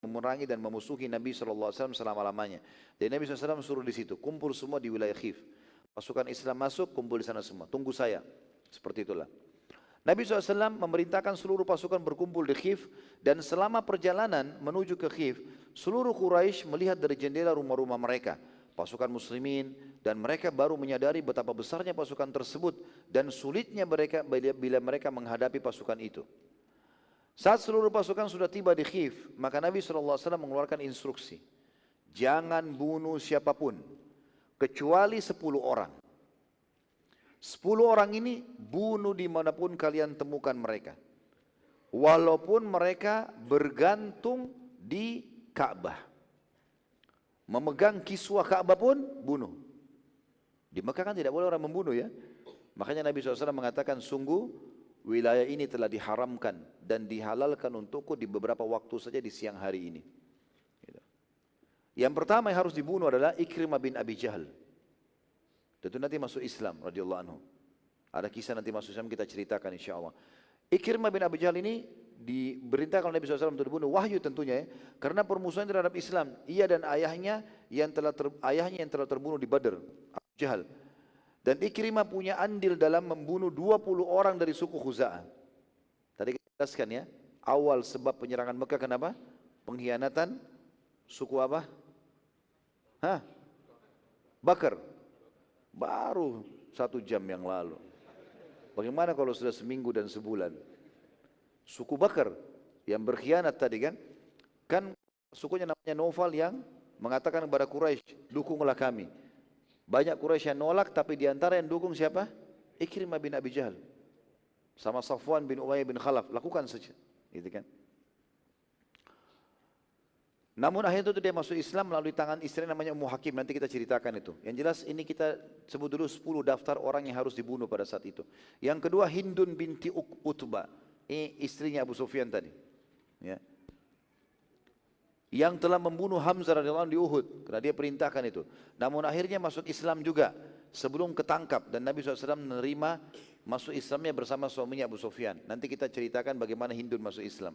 memerangi dan memusuhi Nabi SAW selama-lamanya. Dan Nabi SAW suruh di situ, kumpul semua di wilayah Khif. Pasukan Islam masuk, kumpul di sana semua, tunggu saya. Seperti itulah. Nabi SAW memerintahkan seluruh pasukan berkumpul di Khif, dan selama perjalanan menuju ke Khif, seluruh Quraisy melihat dari jendela rumah-rumah mereka, pasukan muslimin, dan mereka baru menyadari betapa besarnya pasukan tersebut dan sulitnya mereka bila mereka menghadapi pasukan itu. Saat seluruh pasukan sudah tiba di Khif, maka Nabi SAW mengeluarkan instruksi, jangan bunuh siapapun, kecuali 10 orang. 10 orang ini bunuh dimanapun kalian temukan mereka. Walaupun mereka bergantung di Ka'bah. Memegang kiswah Ka'bah pun bunuh. Di Mekah kan tidak boleh orang membunuh ya. Makanya Nabi SAW mengatakan, sungguh wilayah ini telah diharamkan dan dihalalkan untukku di beberapa waktu saja di siang hari ini. Yang pertama yang harus dibunuh adalah Ikrimah bin Abi Jahal. Tentu nanti masuk Islam radhiyallahu anhu. Ada kisah nanti masuk Islam kita ceritakan insyaallah. Ikrimah bin Abi Jahal ini diperintahkan oleh Nabi SAW untuk dibunuh, wahyu tentunya ya, karena permusuhan terhadap Islam. Ia dan ayahnya yang telah terbunuh di Badr, Abu Jahal. Dan Ikrimah punya andil dalam membunuh 20 orang dari suku Khuza'ah. Tadi kita jelaskan ya, awal sebab penyerangan Mekah kenapa? Pengkhianatan suku apa? Bakar. Baru 1 jam yang lalu. Bagaimana kalau sudah seminggu dan sebulan? Suku Bakar yang berkhianat tadi kan? Kan sukunya namanya Naufal yang mengatakan kepada Quraisy, dukunglah kami. Banyak Quraisy yang nolak, tapi diantara yang dukung siapa? Ikrimah bin Abi Jahal. Sama Safwan bin Umayyah bin Khalaf. Lakukan saja. Gitu kan? Namun akhirnya itu dia masuk Islam melalui tangan istri namanya Ummu Hakim. Nanti kita ceritakan itu. Yang jelas ini kita sebut dulu 10 daftar orang yang harus dibunuh pada saat itu. Yang kedua Hindun binti Utbah. Ini istrinya Abu Sufyan tadi. Ya. Yang telah membunuh Hamzah radhiyallahu anhu di Uhud. Karena dia perintahkan itu. Namun akhirnya masuk Islam juga. Sebelum ketangkap. Dan Nabi SAW menerima masuk Islamnya bersama suaminya Abu Sufyan. Nanti kita ceritakan bagaimana Hindun masuk Islam.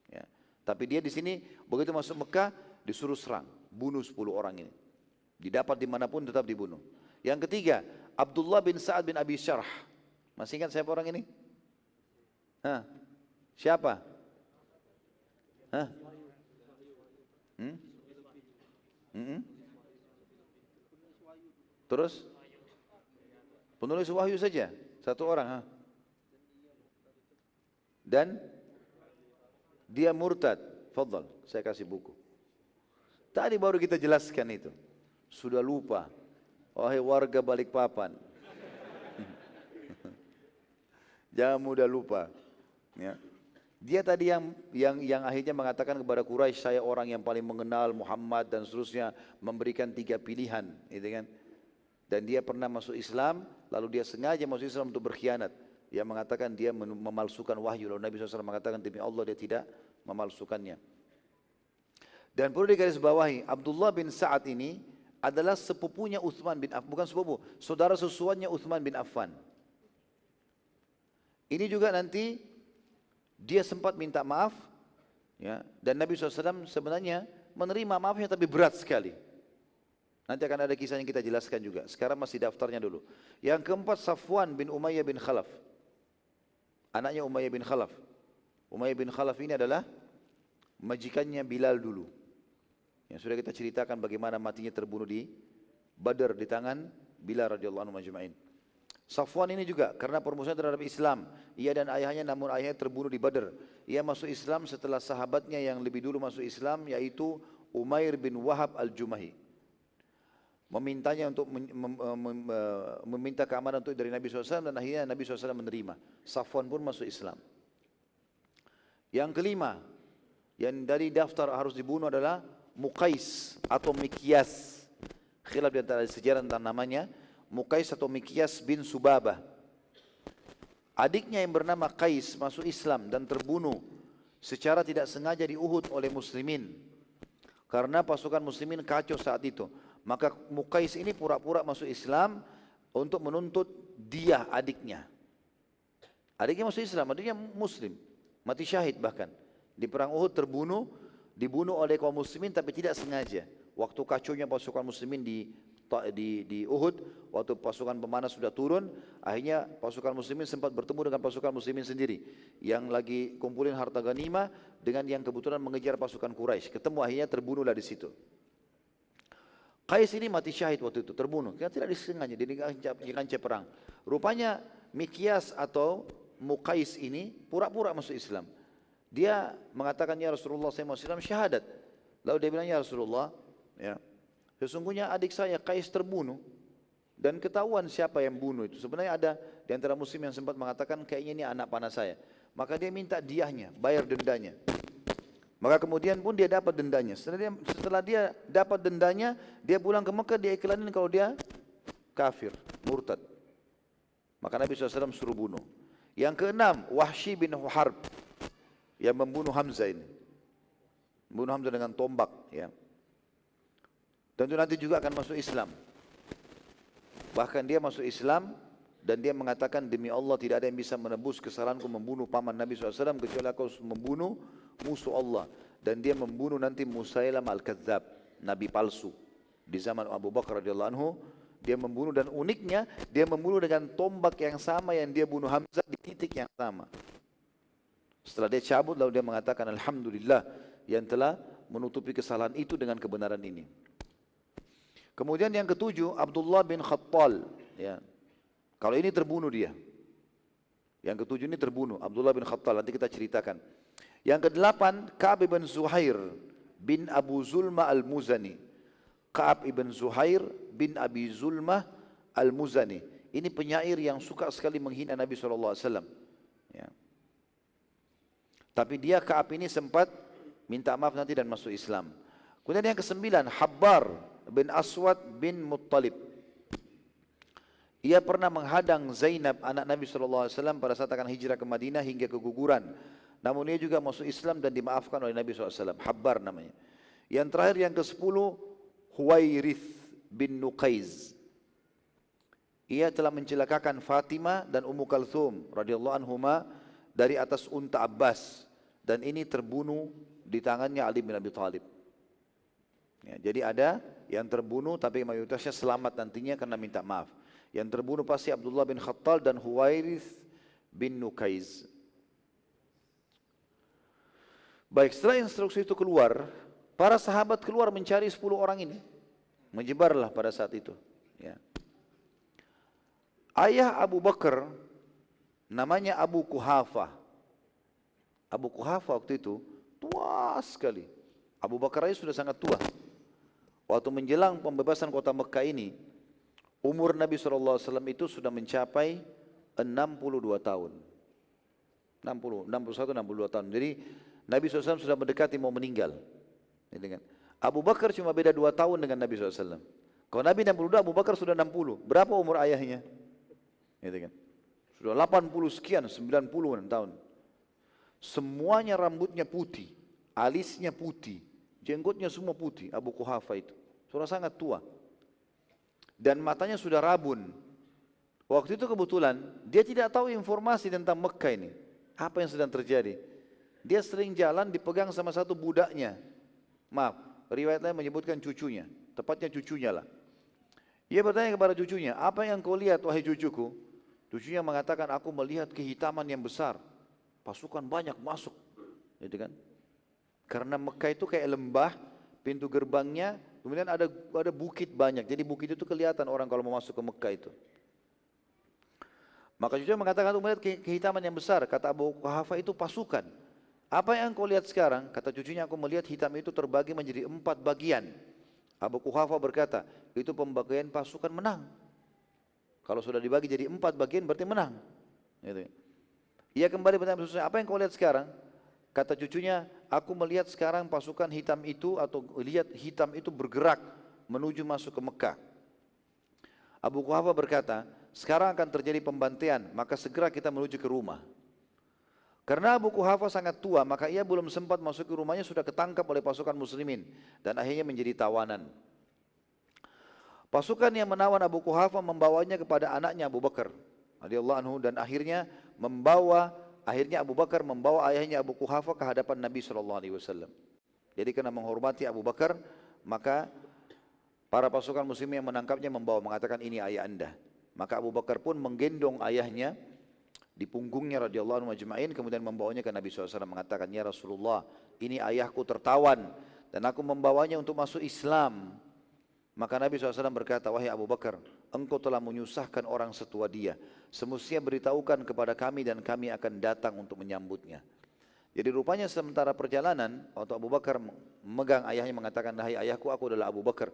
Ya. Tapi dia di sini begitu masuk Mekah disuruh serang, bunuh 10 orang ini. Didapat dimanapun tetap dibunuh. Yang ketiga, Abdullah bin Sa'ad bin Abi Syarh. Masih ingat siapa orang ini? Siapa? Terus? Penulis wahyu saja, 1 orang. Dan dia murtad. Fadhal, saya kasih buku. Tadi baru kita jelaskan itu. Sudah lupa. Wahai warga Balikpapan. Jangan mudah lupa. Ya. Dia tadi yang akhirnya mengatakan kepada Quraisy, saya orang yang paling mengenal Muhammad dan seterusnya, memberikan 3 pilihan, gitu kan? Dan dia pernah masuk Islam, lalu dia sengaja masuk Islam untuk berkhianat. Dia mengatakan dia memalsukan wahyu. Lalu Nabi SAW mengatakan demi Allah dia tidak memalsukannya. Dan perlu digarisbawahi, Abdullah bin Sa'ad ini adalah sepupunya Uthman bin Affan. Bukan sepupu, saudara susuannya Uthman bin Affan. Ini juga nanti dia sempat minta maaf. Ya, dan Nabi SAW sebenarnya menerima maafnya tapi berat sekali. Nanti akan ada kisah yang kita jelaskan juga. Sekarang masih daftarnya dulu. Yang keempat Safwan bin Umayyah bin Khalaf. Anaknya Umayyah bin Khalaf. Umayyah bin Khalaf ini adalah majikannya Bilal dulu. Yang sudah kita ceritakan bagaimana matinya terbunuh di Badar di tangan Bilal radhiyallahu anhu majma'in. Safwan ini juga karena permusuhan terhadap Islam. Ia dan ayahnya, namun ayahnya terbunuh di Badar. Ia masuk Islam setelah sahabatnya yang lebih dulu masuk Islam, yaitu Umair bin Wahab al-Jumahi. Memintanya untuk meminta keamanan untuk dari Nabi SAW, dan akhirnya Nabi SAW menerima. Safwan pun masuk Islam. Yang kelima, yang dari daftar harus dibunuh adalah Muqais atau Mikyas. Khilaf di antara sejarah tentang namanya. Muqais atau Mikyas bin Subabah. Adiknya yang bernama Qais masuk Islam dan terbunuh secara tidak sengaja di Uhud oleh muslimin. Karena pasukan muslimin kacau saat itu. Maka Muqais ini pura-pura masuk Islam untuk menuntut dia adiknya. Adiknya masuk Islam, adiknya muslim. Mati syahid bahkan. Di perang Uhud terbunuh dibunuh oleh kaum muslimin tapi tidak sengaja. Waktu kacaunya pasukan muslimin di Uhud, waktu pasukan pemanah sudah turun, akhirnya pasukan muslimin sempat bertemu dengan pasukan muslimin sendiri yang lagi kumpulin harta ghanimah dengan yang kebetulan mengejar pasukan Quraisy. Ketemu, akhirnya terbunuhlah di situ. Qais ini mati syahid waktu itu, terbunuh. Karena tidak disengaja, di kancah perang. Rupanya Mikyas atau Muqais ini pura-pura masuk Islam. Dia mengatakan, ya Rasulullah, saya mau Islam, syahadat. Lalu dia bilang, ya Rasulullah, ya, sesungguhnya adik saya Qais terbunuh dan ketahuan siapa yang bunuh itu. Sebenarnya ada di antara muslim yang sempat mengatakan kayaknya ini anak panah saya. Maka dia minta diahnya, bayar dendanya. Maka kemudian pun dia dapat dendanya. Setelah dia dapat dendanya, dia pulang ke Mekah, dia iklanin kalau dia kafir, murtad. Maka Nabi SAW suruh bunuh. Yang keenam, Wahsy bin Harb yang membunuh Hamzah ini. Membunuh Hamzah dengan tombak, ya. Tentu nanti juga akan masuk Islam. Bahkan dia masuk Islam dan dia mengatakan, demi Allah tidak ada yang bisa menebus kesalahanku membunuh paman Nabi SAW kecuali aku membunuh musuh Allah. Dan dia membunuh nanti Musailamah al-Kadzab, Nabi palsu. Di zaman Abu Bakar radhiyallahu anhu, dia membunuh, dan uniknya dia membunuh dengan tombak yang sama yang dia bunuh Hamzah di titik yang sama. Setelah dia cabut, lalu dia mengatakan, Alhamdulillah yang telah menutupi kesalahan itu dengan kebenaran ini. Kemudian yang ketujuh, Abdullah bin Khattal. Ya. Kalau ini terbunuh dia. Yang ketujuh ini terbunuh, Abdullah bin Khattal. Nanti kita ceritakan. Yang kedelapan, Ka'ab bin Zuhair bin Abu Zulma al-Muzani. Ka'ab ibn Zuhair bin Abi Zulmah al-Muzani. Ini penyair yang suka sekali menghina Nabi SAW. Ya. Tapi dia Ka'ab ini sempat minta maaf nanti dan masuk Islam. Kemudian yang kesembilan, Habbar bin Aswad bin Muttalib. Ia pernah menghadang Zainab anak Nabi SAW pada saat akan hijrah ke Madinah hingga keguguran. Namun ia juga masuk Islam dan dimaafkan oleh Nabi SAW. Habbar namanya. Yang terakhir yang ke-10, Huwairith bin Nuqaiz. Ia telah mencelakakan Fatimah dan Ummu Kalthum radhiyallahu anhuma dari atas unta Abbas, dan ini terbunuh di tangannya Ali bin Abi Thalib. Ya, jadi ada yang terbunuh tapi mayoritasnya selamat nantinya karena minta maaf. Yang terbunuh pasti Abdullah bin Khattal dan Huwairith bin Nuqaiz. Baik, setelah instruksi itu keluar, para sahabat keluar mencari 10 orang ini. Menyebarlah pada saat itu. Ya. Ayah Abu Bakar namanya Abu Quhafah. Abu Quhafah waktu itu tua sekali. Abu Bakar sudah sangat tua. Waktu menjelang pembebasan kota Mekah ini, umur Nabi SAW itu sudah mencapai 62 tahun. 61-62 tahun. Jadi Nabi SAW sudah mendekati mau meninggal. Abu Bakar cuma beda 2 tahun dengan Nabi SAW. Kalau Nabi 62, Abu Bakar sudah 60. Berapa umur ayahnya? Sudah 80 sekian, 90 tahun. Semuanya rambutnya putih, alisnya putih, jenggotnya semua putih. Abu Quhafah itu sudah sangat tua dan matanya sudah rabun. Waktu itu kebetulan dia tidak tahu informasi tentang Mekah ini, apa yang sedang terjadi. Dia sering jalan dipegang sama satu budaknya. Maaf, riwayat lain menyebutkan cucunya, tepatnya cucunya lah. Ia bertanya kepada cucunya, apa yang kau lihat wahai cucuku? Cucunya mengatakan, aku melihat kehitaman yang besar, pasukan banyak masuk, gitu kan? Karena Mekah itu kayak lembah, pintu gerbangnya, kemudian ada bukit banyak. Jadi bukit itu kelihatan orang kalau mau masuk ke Mekah itu. Maka cucunya mengatakan, aku melihat kehitaman yang besar. Kata Abu Quhafah, itu pasukan. Apa yang kau lihat sekarang? Kata cucunya, aku melihat hitam itu terbagi menjadi 4 bagian. Abu Quhafah berkata, itu pembagian pasukan menang. Kalau sudah dibagi jadi 4 bagian berarti menang. Gitu. Ia kembali bertanya, apa yang kau lihat sekarang? Kata cucunya, aku melihat sekarang pasukan hitam itu atau lihat hitam itu bergerak menuju masuk ke Mekah. Abu Quhafah berkata, sekarang akan terjadi pembantaian, maka segera kita menuju ke rumah. Karena Abu Quhafah sangat tua, maka ia belum sempat masuk ke rumahnya, sudah ketangkap oleh pasukan muslimin dan akhirnya menjadi tawanan. Pasukan yang menawan Abu Quhafah membawanya kepada anaknya Abu Bakar radhiyallahu anhu, dan akhirnya Abu Bakar membawa ayahnya Abu Quhafah ke hadapan Nabi SAW. Jadi karena menghormati Abu Bakar, maka para pasukan muslim yang menangkapnya membawa mengatakan ini ayah anda. Maka Abu Bakar pun menggendong ayahnya di punggungnya radhiyallahu anhu ajma'in, kemudian membawanya ke Nabi SAW mengatakan, ya Rasulullah, ini ayahku tertawan dan aku membawanya untuk masuk Islam. Maka Nabi SAW berkata, wahai Abu Bakar, engkau telah menyusahkan orang setua dia. Semestinya beritahukan kepada kami dan kami akan datang untuk menyambutnya. Jadi rupanya sementara perjalanan, waktu Abu Bakar memegang ayahnya mengatakan, hai ayahku, aku adalah Abu Bakar.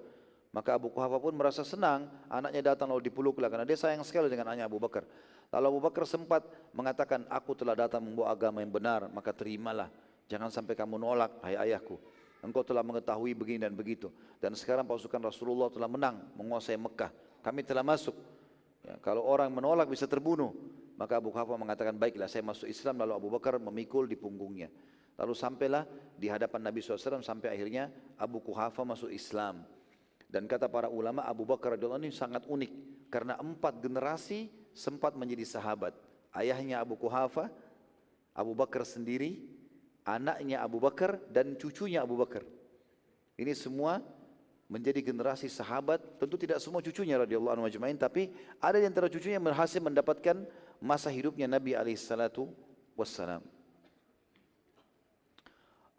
Maka Abu Quhafa pun merasa senang, anaknya datang lalu dipeluklah karena dia sayang sekali dengan anaknya Abu Bakar. Lalu Abu Bakar sempat mengatakan, aku telah datang membawa agama yang benar, maka terimalah. Jangan sampai kamu nolak, hai ayahku. Engkau telah mengetahui begini dan begitu. Dan sekarang pasukan Rasulullah telah menang, menguasai Mekah. Kami telah masuk. Ya, kalau orang menolak bisa terbunuh. Maka Abu Quhafa mengatakan, baiklah saya masuk Islam. Lalu Abu Bakar memikul di punggungnya. Lalu sampailah di hadapan Nabi SAW sampai akhirnya Abu Quhafa masuk Islam. Dan kata para ulama, Abu Bakar radhiyallahu anhu ini sangat unik karena 4 generasi sempat menjadi sahabat. Ayahnya Abu Quhafa, Abu Bakar sendiri, anaknya Abu Bakar dan cucunya Abu Bakar. Ini semua menjadi generasi sahabat. Tentu tidak semua cucunya radhiyallahu anhu ajma'in, tapi ada di antara cucunya yang berhasil mendapatkan masa hidupnya Nabi alaihissalatu wassalam.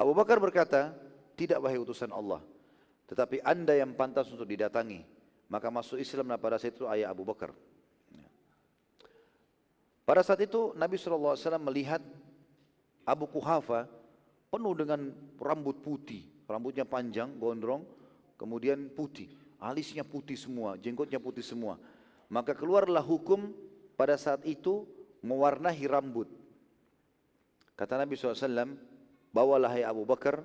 Abu Bakar berkata, tidak wahai utusan Allah, tetapi anda yang pantas untuk didatangi. Maka masuk Islamlah pada saat itu ayah Abu Bakar. Pada saat itu Nabi SAW melihat Abu Quhafa penuh dengan rambut putih. Rambutnya panjang, gondrong, kemudian putih. Alisnya putih semua, jenggotnya putih semua. Maka keluarlah hukum pada saat itu mewarnahi rambut. Kata Nabi SAW, bawalah hai Abu Bakar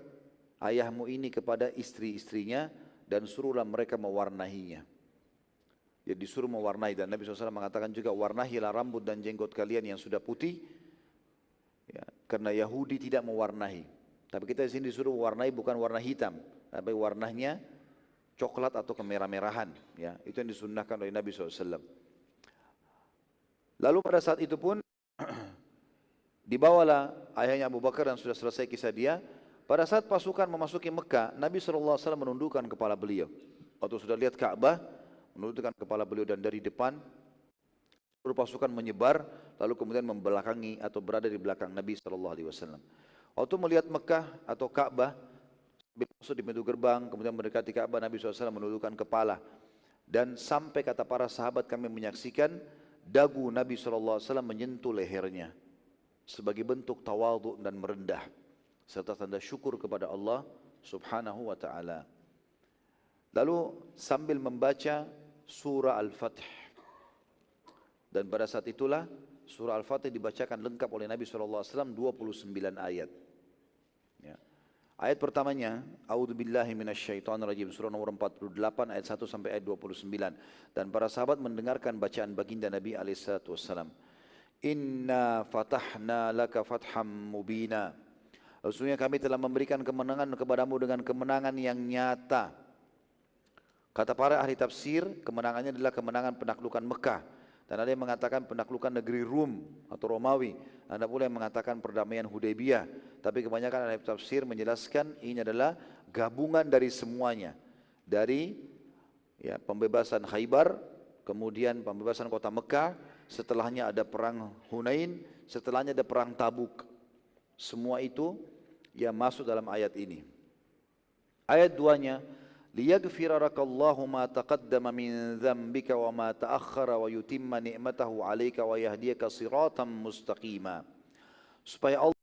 ayahmu ini kepada istri-istrinya dan suruhlah mereka mewarnahinya. Dia disuruh mewarnai dan Nabi SAW mengatakan juga warnahilah rambut dan jenggot kalian yang sudah putih, ya, karena Yahudi tidak mewarnahi. Tapi kita di sini disuruh mewarnai bukan warna hitam, tapi warnanya coklat atau kemerah-merahan. Ya, itu yang disunnahkan oleh Nabi SAW. Lalu pada saat itu pun dibawalah ayahnya Abu Bakar dan sudah selesai kisah dia. Pada saat pasukan memasuki Mekah, Nabi SAW menundukkan kepala beliau. Waktu sudah lihat Ka'bah, menundukkan kepala beliau dan dari depan, seluruh pasukan menyebar, lalu kemudian membelakangi atau berada di belakang Nabi SAW. Waktu melihat Mekah atau Ka'bah, masuk di pintu gerbang, kemudian mendekati Ka'bah, Nabi SAW menundukkan kepala. Dan sampai kata para sahabat kami menyaksikan, dagu Nabi SAW menyentuh lehernya, sebagai bentuk tawadhu dan merendah, serta tanda syukur kepada Allah subhanahu wa ta'ala. Lalu sambil membaca surah Al-Fatih. Dan pada saat itulah surah Al-Fatih dibacakan lengkap oleh Nabi SAW 29 ayat. Ya. Ayat pertamanya, A'udzubillahi minasyaitonirrajim, surah nomor 48 ayat 1 sampai ayat 29. Dan para sahabat mendengarkan bacaan baginda Nabi SAW. Inna fatahna laka fatham mubina. Sesungguhnya kami telah memberikan kemenangan kepadamu dengan kemenangan yang nyata. Kata para ahli tafsir, kemenangannya adalah kemenangan penaklukan Mekah. Dan ada yang mengatakan penaklukan negeri Rum atau Romawi. Ada pula yang mengatakan perdamaian Hudaybiyah. Tapi kebanyakan ahli tafsir menjelaskan ini adalah gabungan dari semuanya. Dari ya, pembebasan Khaybar, kemudian pembebasan kota Mekah, setelahnya ada perang Hunain, setelahnya ada perang Tabuk. Semua itu yang masuk dalam ayat ini. Ayat 2-nya, liyaghfira lakallahu ma taqaddama min dzambika wa ma ta'akhkhara wa yutimma ni'matahu 'alaika wa yahdiyaka siratan mustaqima. Supaya Allah